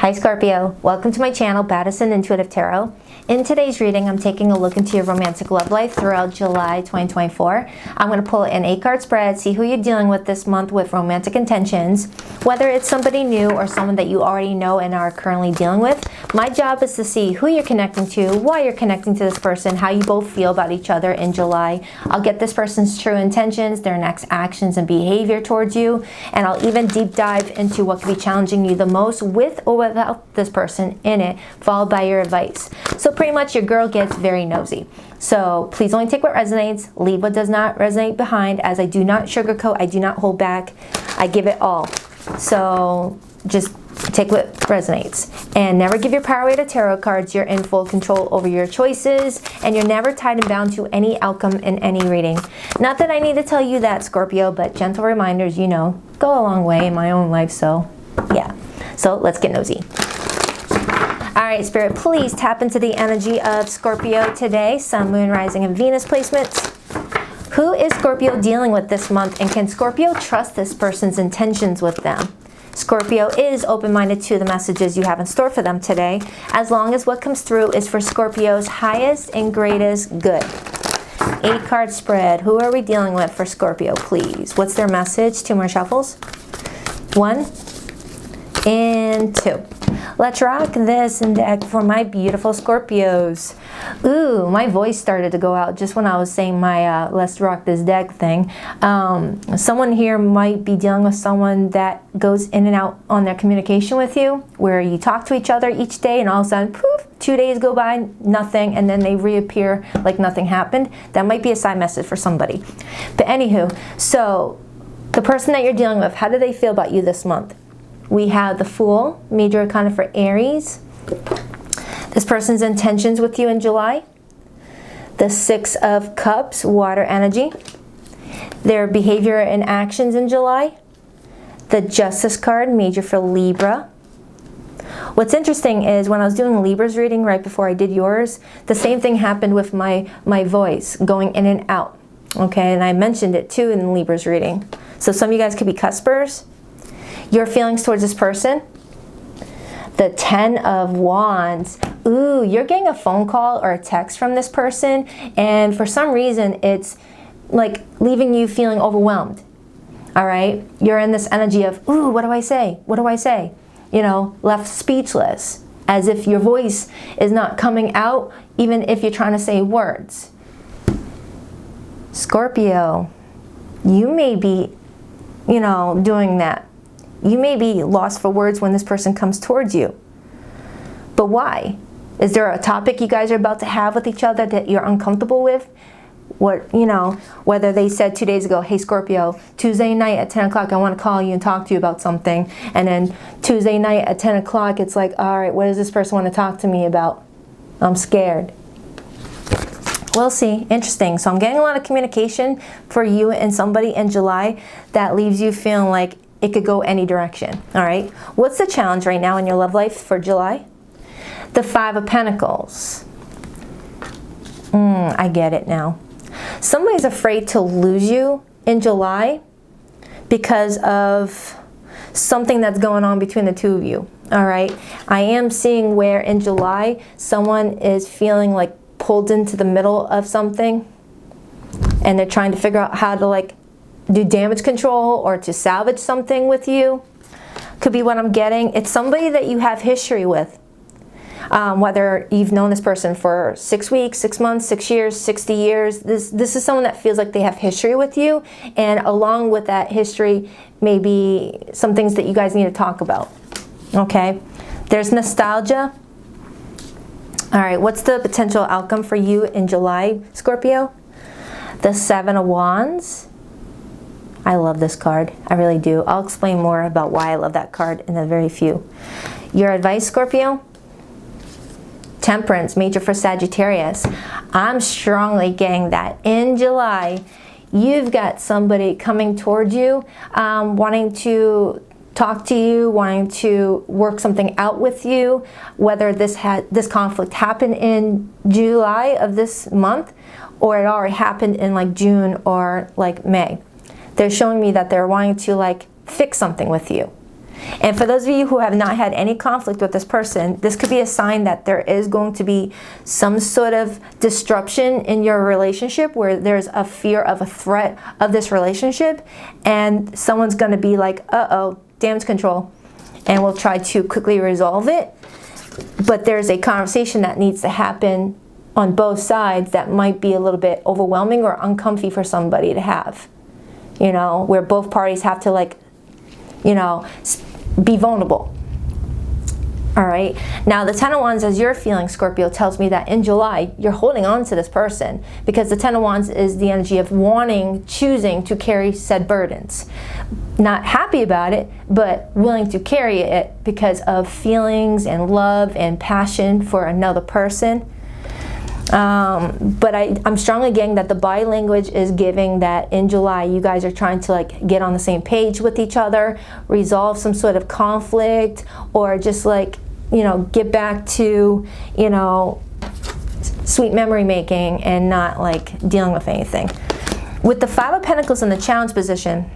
Hi Scorpio, welcome to my channel, Baddison Intuitive Tarot. In today's reading, I'm taking a look into your romantic love life throughout July 2024. I'm going to pull an 8-card spread, see who you're dealing with this month with romantic intentions, whether it's somebody new or someone that you already know and are currently dealing with. My job is to see who you're connecting to, why you're connecting to this person, how you both feel about each other in July. I'll get this person's true intentions, their next actions and behavior towards you, and I'll even deep dive into what could be challenging you the most with or without this person in it, followed by your advice. So pretty much your girl gets very nosy. So please only take what resonates, leave what does not resonate behind, as I do not sugarcoat, I do not hold back, I give it all. So just take what resonates. And never give your power away to tarot cards. You're in full control over your choices, and you're never tied and bound to any outcome in any reading. Not that I need to tell you that, Scorpio, but gentle reminders, you know, go a long way in my own life, so yeah. So let's get nosy. All right, Spirit, please tap into the energy of Scorpio today. Sun, Moon, Rising, and Venus placements. Who is Scorpio dealing with this month, and can Scorpio trust this person's intentions with them? Scorpio is open-minded to the messages you have in store for them today, as long as what comes through is for Scorpio's highest and greatest good. 8-card spread. Who are we dealing with for Scorpio, please? What's their message? 2 more shuffles. 1 and 2. Let's rock this deck for my beautiful Scorpios. Ooh, my voice started to go out just when I was saying my let's rock this deck thing. Someone here might be dealing with someone that goes in and out on their communication with you, where you talk to each other each day and all of a sudden, poof, 2 days go by, nothing, and then they reappear like nothing happened. That might be a side message for somebody. But anywho, so the person that you're dealing with, how do they feel about you this month? We have the Fool, major arcana for Aries. This person's intentions with you in July. The 6 of Cups, water energy. Their behavior and actions in July. The Justice card, major for Libra. What's interesting is when I was doing Libra's reading right before I did yours, the same thing happened with my voice going in and out. Okay, and I mentioned it too in Libra's reading. So some of you guys could be cuspers. Your feelings towards this person. The 10 of Wands. Ooh, you're getting a phone call or a text from this person, and for some reason it's like leaving you feeling overwhelmed. All right? You're in this energy of, ooh, what do I say? What do I say? You know, left speechless, as if your voice is not coming out, even if you're trying to say words. Scorpio, you may be, you know, doing that. You may be lost for words when this person comes towards you. But why? Is there a topic you guys are about to have with each other that you're uncomfortable with? What, you know, whether they said 2 days ago, hey Scorpio, Tuesday night at 10 o'clock, I want to call you and talk to you about something. And then Tuesday night at 10 o'clock, it's like, all right, what does this person want to talk to me about? I'm scared. We'll see. Interesting. So I'm getting a lot of communication for you and somebody in July that leaves you feeling like it could go any direction. All right. What's the challenge right now in your love life for July? The 5 of Pentacles. I get it now. Somebody's afraid to lose you in July because of something that's going on between the two of you. All right. I am seeing where in July someone is feeling like pulled into the middle of something, and they're trying to figure out how to like do damage control or to salvage something with you. Could be what I'm getting. It's somebody that you have history with. Whether you've known this person for 6 weeks, 6 months, 6 years, 60 years. This is someone that feels like they have history with you. And along with that history, maybe some things that you guys need to talk about. Okay? There's nostalgia. All right, what's the potential outcome for you in July, Scorpio? The 7 of Wands. I love this card. I really do. I'll explain more about why I love that card in a very few. Your advice, Scorpio? Temperance, major for Sagittarius. I'm strongly getting that in July, you've got somebody coming towards you, wanting to talk to you, wanting to work something out with you, whether this conflict happened in July of this month, or it already happened in like June or like May. They're showing me that they're wanting to like fix something with you. And for those of you who have not had any conflict with this person, this could be a sign that there is going to be some sort of disruption in your relationship where there's a fear of a threat of this relationship, and someone's going to be like, uh-oh, damage control, and will try to quickly resolve it. But there's a conversation that needs to happen on both sides that might be a little bit overwhelming or uncomfy for somebody to have, you know, where both parties have to, like, you know, be vulnerable. All right. Now, the Ten of Wands, as you're feeling, Scorpio, tells me that in July, you're holding on to this person, because the Ten of Wands is the energy of wanting, choosing to carry said burdens. Not happy about it, but willing to carry it because of feelings and love and passion for another person. But I'm strongly getting that the body language is giving that in July you guys are trying to, like, get on the same page with each other, resolve some sort of conflict, or just, like, you know, get back to, you know, sweet memory making and not, like, dealing with anything. With the Five of Pentacles in the challenge position,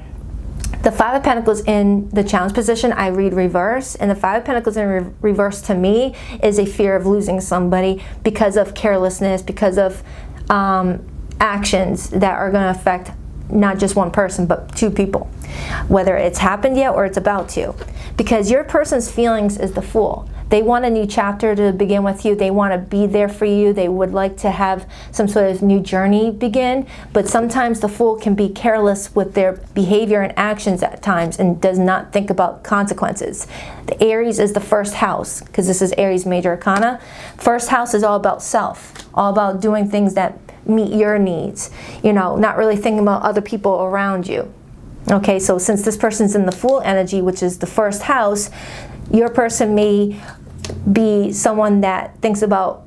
the Five of Pentacles in the challenge position, I read reverse, and the Five of Pentacles in reverse to me is a fear of losing somebody because of carelessness, because of actions that are going to affect not just one person, but two people, whether it's happened yet or it's about to. Because your person's feelings is the Fool. They want a new chapter to begin with you. They want to be there for you. They would like to have some sort of new journey begin. But sometimes the Fool can be careless with their behavior and actions at times and does not think about consequences. The Aries is the first house, because this is Aries major arcana. First house is all about self, all about doing things that meet your needs. You know, not really thinking about other people around you. Okay, so since this person's in the Fool energy, which is the first house, your person may be someone that thinks about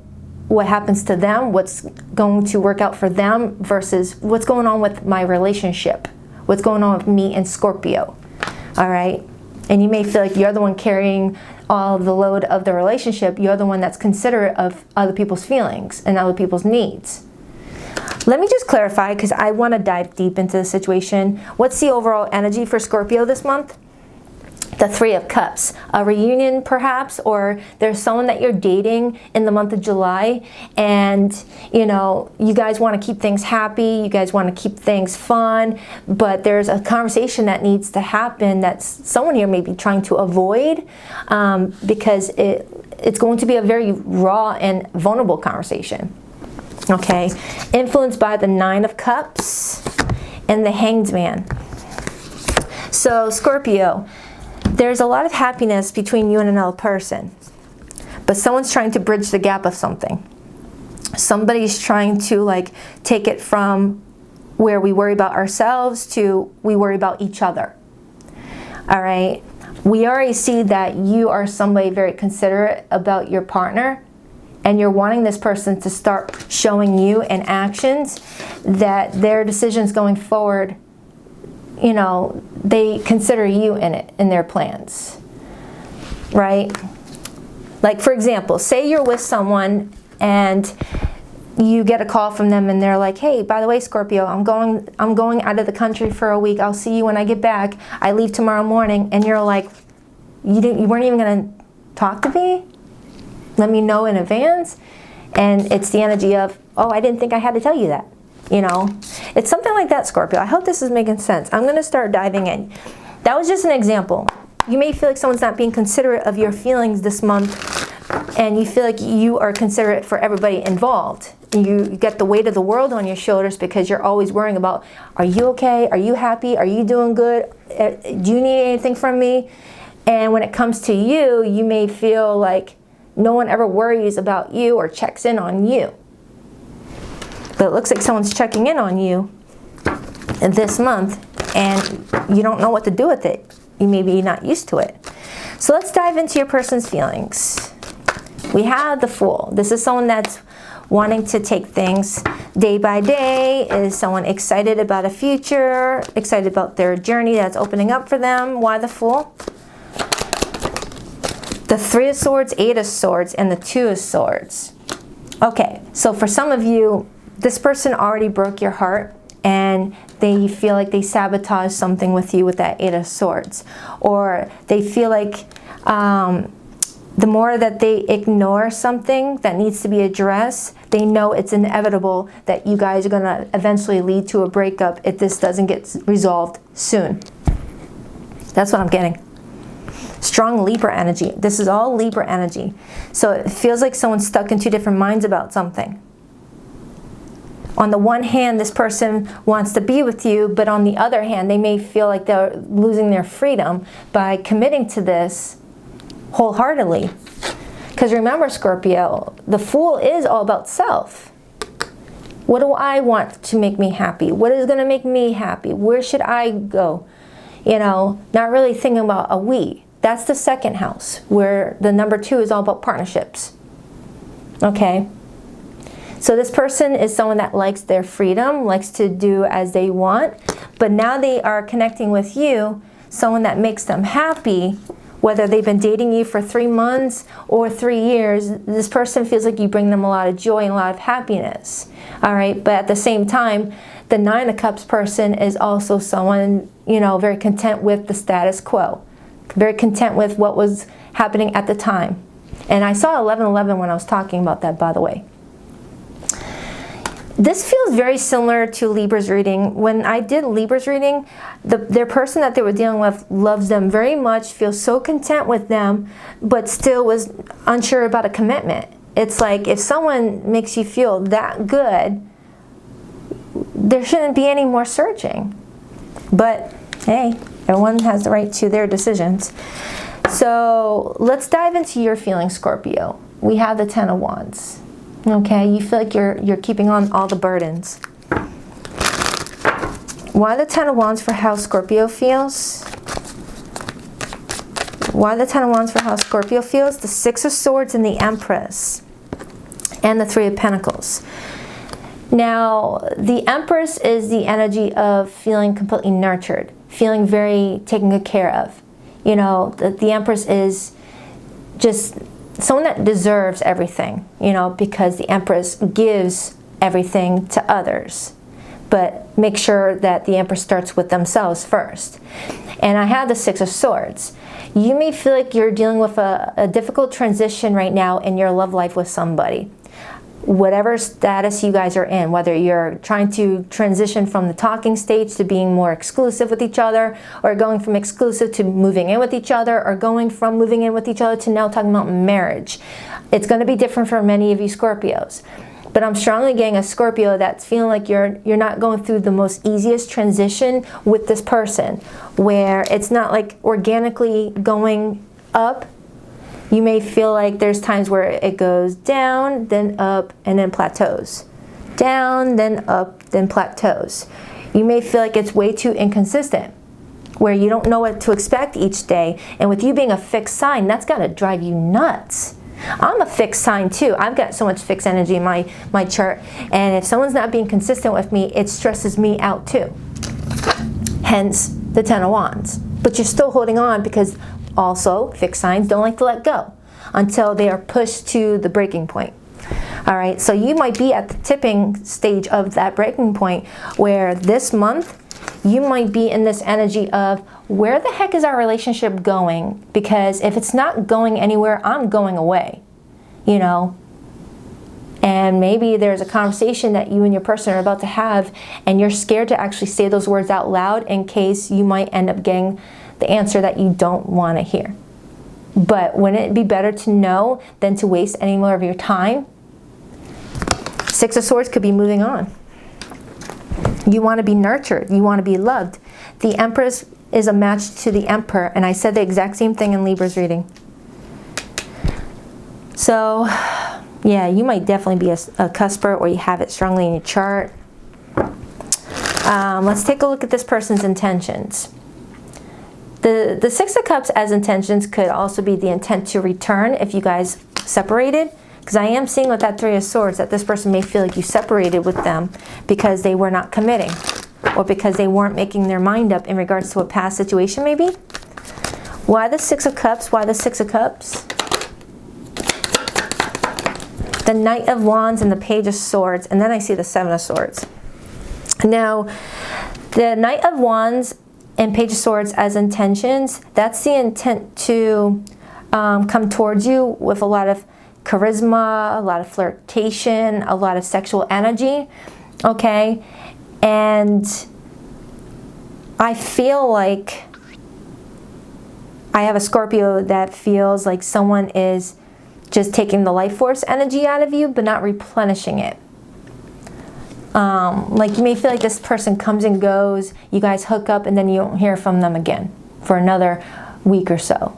what happens to them, what's going to work out for them, versus what's going on with my relationship, what's going on with me and Scorpio. All right? And you may feel like you're the one carrying all the load of the relationship. You're the one that's considerate of other people's feelings and other people's needs. Let me just clarify, because I want to dive deep into the situation. What's the overall energy for Scorpio this month? The Three of Cups. A reunion, perhaps, or there's someone that you're dating in the month of July, and, you know, you guys want to keep things happy, you guys want to keep things fun, but there's a conversation that needs to happen that someone here may be trying to avoid, because it's going to be a very raw and vulnerable conversation. Okay, influenced by the Nine of Cups and the Hanged Man. So, Scorpio, there's a lot of happiness between you and another person, but someone's trying to bridge the gap of something. Somebody's trying to, like, take it from where we worry about ourselves to we worry about each other. All right, we already see that you are somebody very considerate about your partner, and you're wanting this person to start showing you in actions that their decisions going forward, you know, they consider you in it, in their plans, right? Like, for example, say you're with someone and you get a call from them and they're like, hey, by the way, Scorpio, I'm going out of the country for a week. I'll see you when I get back. I leave tomorrow morning. And you're like, you weren't even going to talk to me? Let me know in advance. And it's the energy of, oh, I didn't think I had to tell you that. You know, it's something like that, Scorpio. I hope this is making sense. I'm going to start diving in. That was just an example. You may feel like someone's not being considerate of your feelings this month, and you feel like you are considerate for everybody involved. You get the weight of the world on your shoulders because you're always worrying about, are you okay? Are you happy? Are you doing good? Do you need anything from me? And when it comes to you, you may feel like no one ever worries about you or checks in on you. But it looks like someone's checking in on you this month, and you don't know what to do with it. You may be not used to it. So let's dive into your person's feelings. We have the Fool. This is someone that's wanting to take things day by day, is someone excited about a future, excited about their journey that's opening up for them. Why the Fool? The Three of Swords, Eight of Swords, and the Two of Swords. Okay, so for some of you, this person already broke your heart and they feel like they sabotage something with you with that Eight of Swords. Or they feel like the more that they ignore something that needs to be addressed, they know it's inevitable that you guys are going to eventually lead to a breakup if this doesn't get resolved soon. That's what I'm getting. Strong Libra energy. This is all Libra energy. So it feels like someone's stuck in two different minds about something. On the one hand, this person wants to be with you, but on the other hand, they may feel like they're losing their freedom by committing to this wholeheartedly. Because remember, Scorpio, the Fool is all about self. What do I want to make me happy? What is going to make me happy? Where should I go? You know, not really thinking about a we. That's the second house, where the number 2 is all about partnerships. Okay? So this person is someone that likes their freedom, likes to do as they want, but now they are connecting with you, someone that makes them happy, whether they've been dating you for 3 months or 3 years. This person feels like you bring them a lot of joy and a lot of happiness. All right, but at the same time, the Nine of Cups person is also someone, you know, very content with the status quo, very content with what was happening at the time. And I saw 1111 when I was talking about that, by the way. This feels very similar to Libra's reading. When I did Libra's reading, their person that they were dealing with loves them very much, feels so content with them, but still was unsure about a commitment. It's like, if someone makes you feel that good, there shouldn't be any more searching. But hey, everyone has the right to their decisions. So let's dive into your feelings, Scorpio. We have the Ten of Wands. Okay, you feel like you're keeping on all the burdens. Why the Ten of Wands for how Scorpio feels? Why the Ten of Wands for how Scorpio feels? The Six of Swords and the Empress. And the Three of Pentacles. Now, the Empress is the energy of feeling completely nurtured, feeling very taken good care of. You know, the Empress is just someone that deserves everything, you know, because the Empress gives everything to others. But make sure that the Empress starts with themselves first. And I have the Six of Swords. You may feel like you're dealing with a difficult transition right now in your love life with somebody. Whatever status you guys are in, whether you're trying to transition from the talking stage to being more exclusive with each other, or going from exclusive to moving in with each other, or going from moving in with each other to now talking about marriage. It's going to be different for many of you Scorpios. But I'm strongly getting a Scorpio that's feeling like you're not going through the most easiest transition with this person, where it's not like organically going up. You may feel like there's times where it goes down, then up, and then plateaus. Down, then up, then plateaus. You may feel like it's way too inconsistent, where you don't know what to expect each day. And with you being a fixed sign, that's got to drive you nuts. I'm a fixed sign too. I've got so much fixed energy in my chart. And if someone's not being consistent with me, it stresses me out too. Hence the Ten of Wands. But you're still holding on because also, fixed signs don't like to let go until they are pushed to the breaking point. All right, so you might be at the tipping stage of that breaking point, where this month you might be in this energy of, where the heck is our relationship going? Because if it's not going anywhere, I'm going away, you know? And maybe there's a conversation that you and your person are about to have, and you're scared to actually say those words out loud in case you might end up getting the answer that you don't want to hear. But wouldn't it be better to know than to waste any more of your time? Six of Swords could be moving on. You want to be nurtured. You want to be loved. The Empress is a match to the Emperor, and I said the exact same thing in Libra's reading. So, yeah, you might definitely be a cusper, or you have it strongly in your chart. Let's take a look at this person's intentions. The Six of Cups as intentions could also be the intent to return if you guys separated. Because I am seeing with that Three of Swords that this person may feel like you separated with them because they were not committing, or because they weren't making their mind up in regards to a past situation maybe. Why the Six of Cups? Why the Six of Cups? The Knight of Wands and the Page of Swords, and then I see the Seven of Swords. Now, the Knight of Wands and Page of Swords as intentions, that's the intent to come towards you with a lot of charisma, a lot of flirtation, a lot of sexual energy, okay? And I feel like I have a Scorpio that feels like someone is just taking the life force energy out of you, but not replenishing it. Like you may feel like this person comes and goes, you guys hook up, and then you don't hear from them again for another week or so.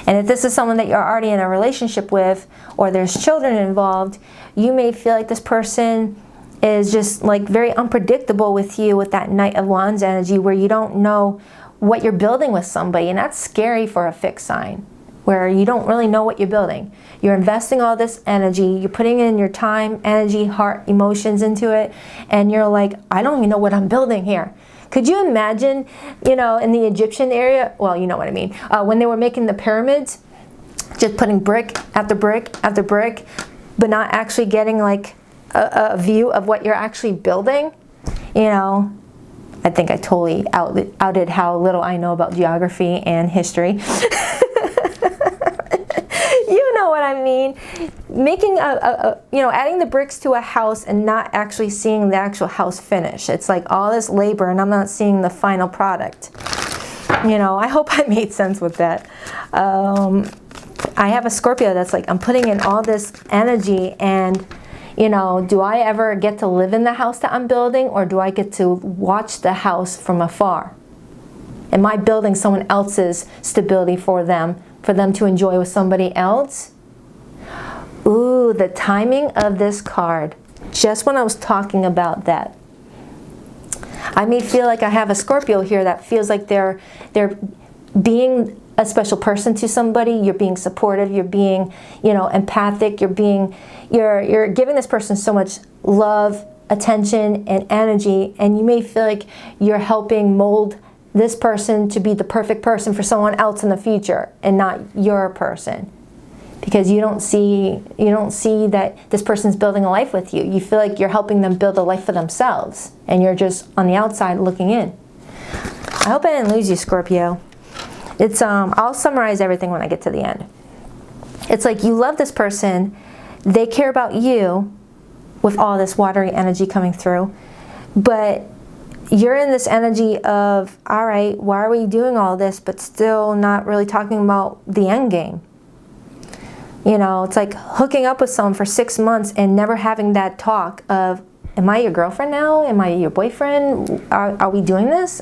And if this is someone that you're already in a relationship with, or there's children involved, you may feel like this person is just like very unpredictable with you with that Knight of Wands energy, where you don't know what you're building with somebody. And that's scary for a fixed sign, where you don't really know what you're building. You're investing all this energy, you're putting in your time, energy, heart, emotions into it, and you're like, I don't even know what I'm building here. Could you imagine, you know, in the Egyptian area, well, you know what I mean, when they were making the pyramids, just putting brick after brick after brick, but not actually getting like a view of what you're actually building? You know, I think I totally outed how little I know about geography and history. You know what I mean? Making you know, adding the bricks to a house and not actually seeing the actual house finish. It's like all this labor and I'm not seeing the final product. You know, I hope I made sense with that. I have a Scorpio that's like, I'm putting in all this energy, and you know, do I ever get to live in the house that I'm building, or do I get to watch the house from afar? Am I building someone else's stability for them to enjoy with somebody else? Ooh, the timing of this card. Just when I was talking about that, I may feel like I have a Scorpio here that feels like they're being a special person to somebody. You're being supportive, you're being, you know, empathic, you're giving this person so much love, attention, and energy, and you may feel like you're helping mold this person to be the perfect person for someone else in the future, and not your person, because you don't see that this person's building a life with you. You feel like you're helping them build a life for themselves, and you're just on the outside looking in. I hope I didn't lose you, Scorpio. It's I'll summarize everything when I get to the end. It's like you love this person, they care about you with all this watery energy coming through, but you're in this energy of, all right, why are we doing all this, but still not really talking about the end game? You know, it's like hooking up with someone for 6 months and never having that talk of, am I your girlfriend now? Am I your boyfriend? Are we doing this?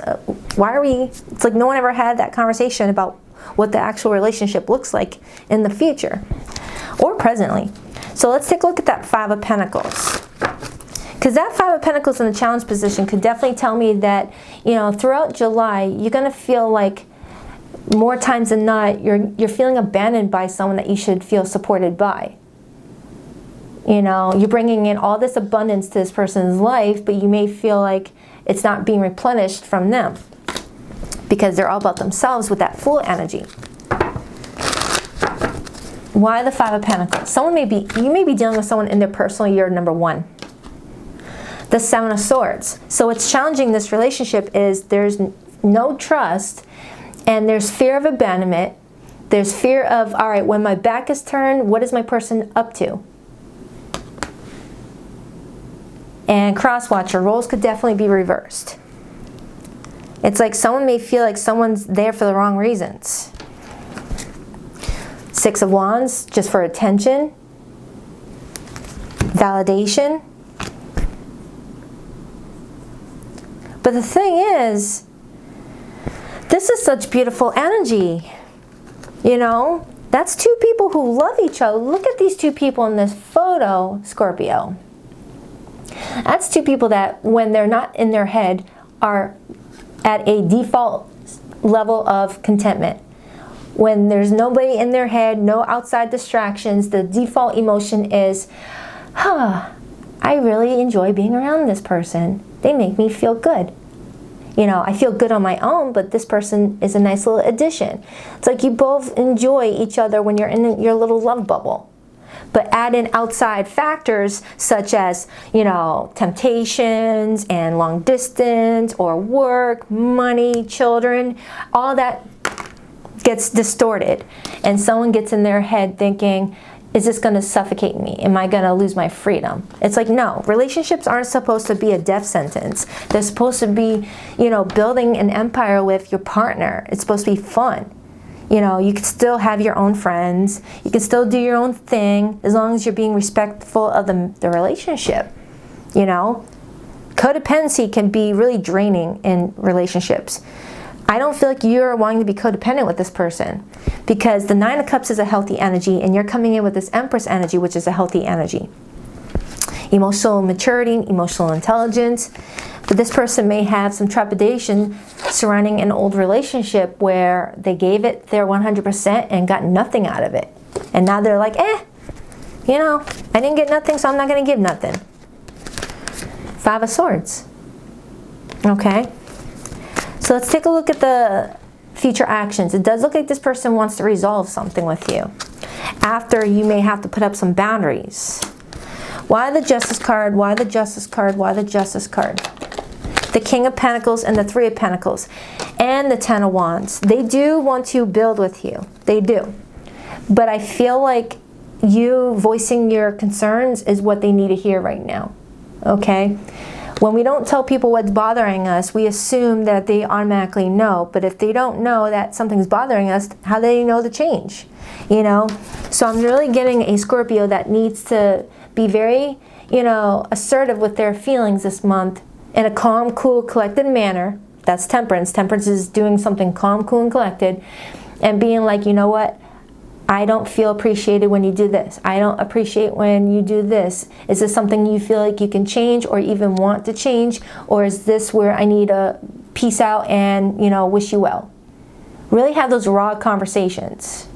Why are we? It's like no one ever had that conversation about what the actual relationship looks like in the future or presently. So let's take a look at that Five of Pentacles. Because that Five of Pentacles in the challenge position could definitely tell me that, you know, throughout July, you're going to feel like more times than not, you're feeling abandoned by someone that you should feel supported by. You know, you're bringing in all this abundance to this person's life, but you may feel like it's not being replenished from them because they're all about themselves with that Fool energy. Why the Five of Pentacles? You may be dealing with someone in their personal year number 1. The Seven of Swords. So what's challenging this relationship is there's no trust, and there's fear of abandonment. There's fear of, all right, when my back is turned, what is my person up to? And crosswatcher, roles could definitely be reversed. It's like someone may feel like someone's there for the wrong reasons. Six of Wands, just for attention, validation. But the thing is, this is such beautiful energy. You know, that's two people who love each other. Look at these two people in this photo, Scorpio. That's two people that, when they're not in their head, are at a default level of contentment. When there's nobody in their head, no outside distractions, the default emotion is, I really enjoy being around this person. They make me feel good. You know, I feel good on my own, but this person is a nice little addition. It's like you both enjoy each other when you're in your little love bubble. But add in outside factors such as, you know, temptations and long distance or work, money, children, all that gets distorted. And someone gets in their head thinking, is this going to suffocate me? Am I going to lose my freedom? It's like, no, relationships aren't supposed to be a death sentence. They're supposed to be, you know, building an empire with your partner. It's supposed to be fun. You know, you can still have your own friends. You can still do your own thing as long as you're being respectful of the relationship. You know, codependency can be really draining in relationships. I don't feel like you're wanting to be codependent with this person, because the Nine of Cups is a healthy energy and you're coming in with this Empress energy, which is a healthy energy. Emotional maturity, emotional intelligence. But this person may have some trepidation surrounding an old relationship where they gave it their 100% and got nothing out of it. And now they're like, you know, I didn't get nothing, so I'm not going to give nothing. Five of Swords. Okay. So let's take a look at the future actions. It does look like this person wants to resolve something with you. After, you may have to put up some boundaries. Why the Justice card? Why the Justice card? Why the Justice card? The King of Pentacles and the Three of Pentacles and the Ten of Wands. They do want to build with you. They do. But I feel like you voicing your concerns is what they need to hear right now. Okay? When we don't tell people what's bothering us, we assume that they automatically know. But if they don't know that something's bothering us, how do they know the change? You know? So I'm really getting a Scorpio that needs to be very, you know, assertive with their feelings this month in a calm, cool, collected manner. That's Temperance. Temperance is doing something calm, cool, and collected. And being like, you know what? I don't feel appreciated when you do this. I don't appreciate when you do this. Is this something you feel like you can change or even want to change? Or is this where I need to peace out and, you know, wish you well? Really have those raw conversations.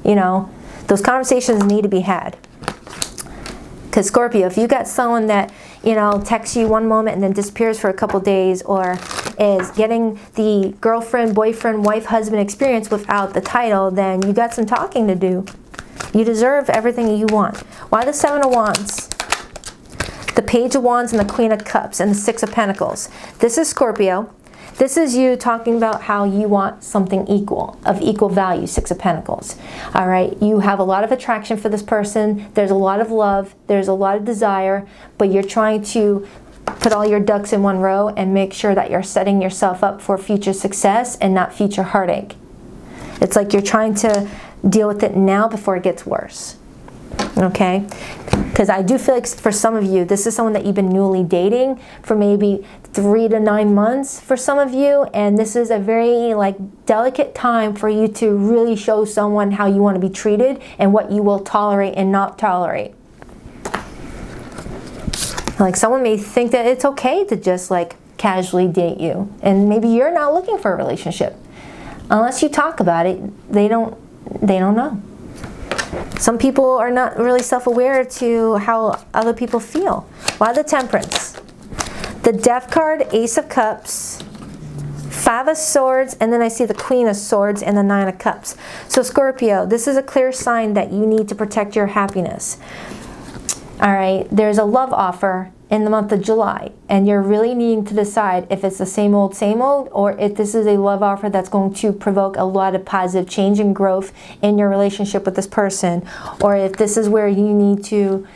You know, those conversations need to be had. Because Scorpio, if you got someone that, you know, texts you one moment and then disappears for a couple days, or is getting the girlfriend, boyfriend, wife, husband experience without the title, then you got some talking to do. You deserve everything you want. Why the Seven of Wands? The Page of Wands and the Queen of Cups and the Six of Pentacles. This is Scorpio. This is you talking about how you want something equal, of equal value, Six of Pentacles. All right, you have a lot of attraction for this person. There's a lot of love. There's a lot of desire, but you're trying to put all your ducks in one row and make sure that you're setting yourself up for future success and not future heartache. It's like you're trying to deal with it now before it gets worse. Okay? Because I do feel like for some of you, this is someone that you've been newly dating for maybe 3 to 9 months for some of you, and this is a very like delicate time for you to really show someone how you want to be treated and what you will tolerate and not tolerate. Like someone may think that it's okay to just like casually date you, and maybe you're not looking for a relationship. Unless you talk about it, they don't know. Some people are not really self-aware to how other people feel. Why the Temperance? The Death card, Ace of Cups, Five of Swords, and then I see the Queen of Swords and the Nine of Cups. So Scorpio, this is a clear sign that you need to protect your happiness. All right, there's a love offer in the month of July, and you're really needing to decide if it's the same old, or if this is a love offer that's going to provoke a lot of positive change and growth in your relationship with this person, or if this is where you need to,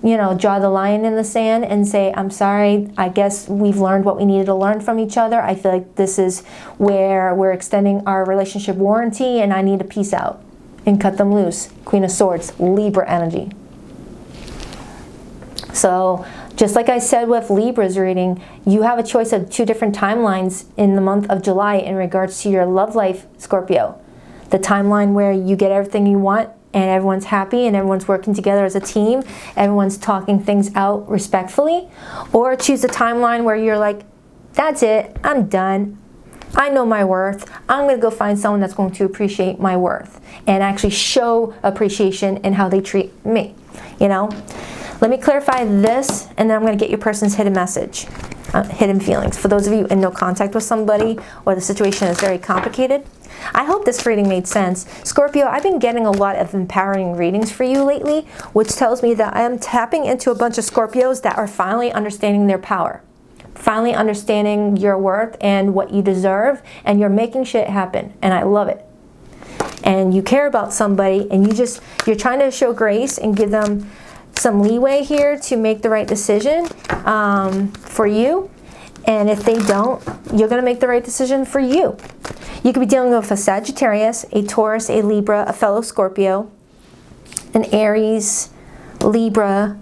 you know, draw the line in the sand and say, I'm sorry, I guess we've learned what we needed to learn from each other. I feel like this is where we're extending our relationship warranty and I need to peace out and cut them loose. Queen of Swords, Libra energy. So just like I said with Libra's reading, you have a choice of 2 different timelines in the month of July in regards to your love life, Scorpio. The timeline where you get everything you want and everyone's happy and everyone's working together as a team, everyone's talking things out respectfully, or choose a timeline where you're like, that's it, I'm done. I know my worth. I'm going to go find someone that's going to appreciate my worth and actually show appreciation in how they treat me, you know? Let me clarify this, and then I'm going to get your person's hidden message, hidden feelings. For those of you in no contact with somebody or the situation is very complicated, I hope this reading made sense. Scorpio, I've been getting a lot of empowering readings for you lately, which tells me that I am tapping into a bunch of Scorpios that are finally understanding their power. Finally understanding your worth and what you deserve, and you're making shit happen, and I love it. And you care about somebody, and you're trying to show grace and give them some leeway here to make the right decision for you. And if they don't, you're going to make the right decision for you. You could be dealing with a Sagittarius, a Taurus, a Libra, a fellow Scorpio, an Aries, Libra.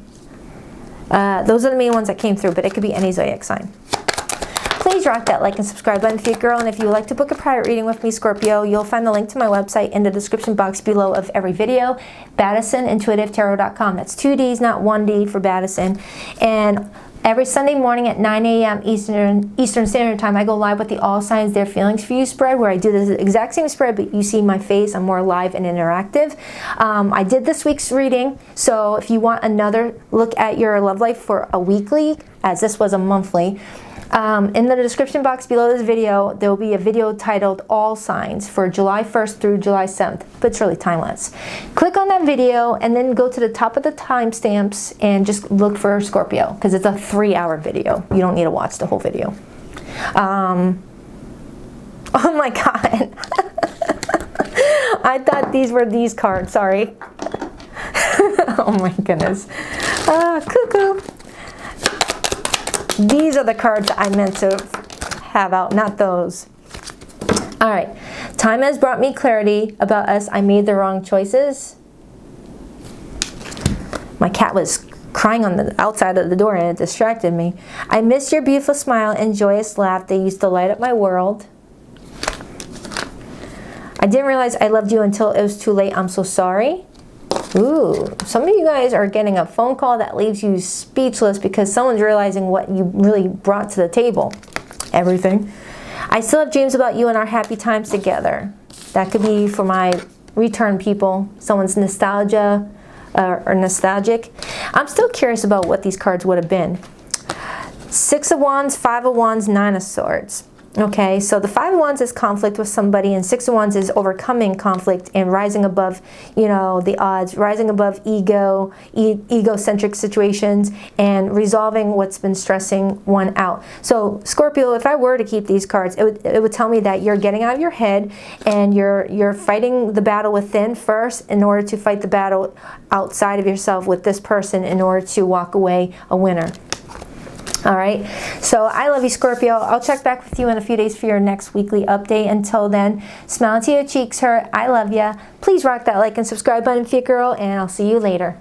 Those are the main ones that came through, but it could be any zodiac sign. Please rock that like and subscribe button for your girl. And if you would like to book a private reading with me, Scorpio, you'll find the link to my website in the description box below of every video. BaddisonIntuitiveTarot.com. That's 2 Ds, not 1 D for Baddison. And every Sunday morning at 9 a.m. Eastern Standard Time, I go live with the All Signs Their Feelings for You spread, where I do the exact same spread, but you see my face. I'm more live and interactive. I did this week's reading, so if you want another look at your love life for a weekly, as this was a monthly, in the description box below this video, there will be a video titled All Signs for July 1st through July 7th, but it's really time-lapse. Click on that video and then go to the top of the timestamps and just look for Scorpio, because it's a 3-hour video. You don't need to watch the whole video. Oh my God. I thought these were these cards, sorry. Oh my goodness. Cuckoo. These are the cards that I meant to have out, not those. All right. Time has brought me clarity about us. I made the wrong choices. My cat was crying on the outside of the door and it distracted me. I miss your beautiful smile and joyous laugh. They used to light up my world. I didn't realize I loved you until it was too late. I'm so sorry. Ooh, some of you guys are getting a phone call that leaves you speechless because someone's realizing what you really brought to the table. Everything. I still have dreams about you and our happy times together. That could be for my return people. Someone's nostalgia or nostalgic. I'm still curious about what these cards would have been. 6 of Wands, 5 of Wands, 9 of Swords. Okay, so the 5 of Wands is conflict with somebody, and 6 of Wands is overcoming conflict and rising above, you know, the odds, rising above egocentric situations and resolving what's been stressing one out. So Scorpio, if I were to keep these cards, it would tell me that you're getting out of your head and you're fighting the battle within first in order to fight the battle outside of yourself with this person in order to walk away a winner. All right, so I love you, Scorpio. I'll check back with you in a few days for your next weekly update. Until then, smile till your cheeks hurt. I love ya. Please rock that like and subscribe button for your girl, and I'll see you later.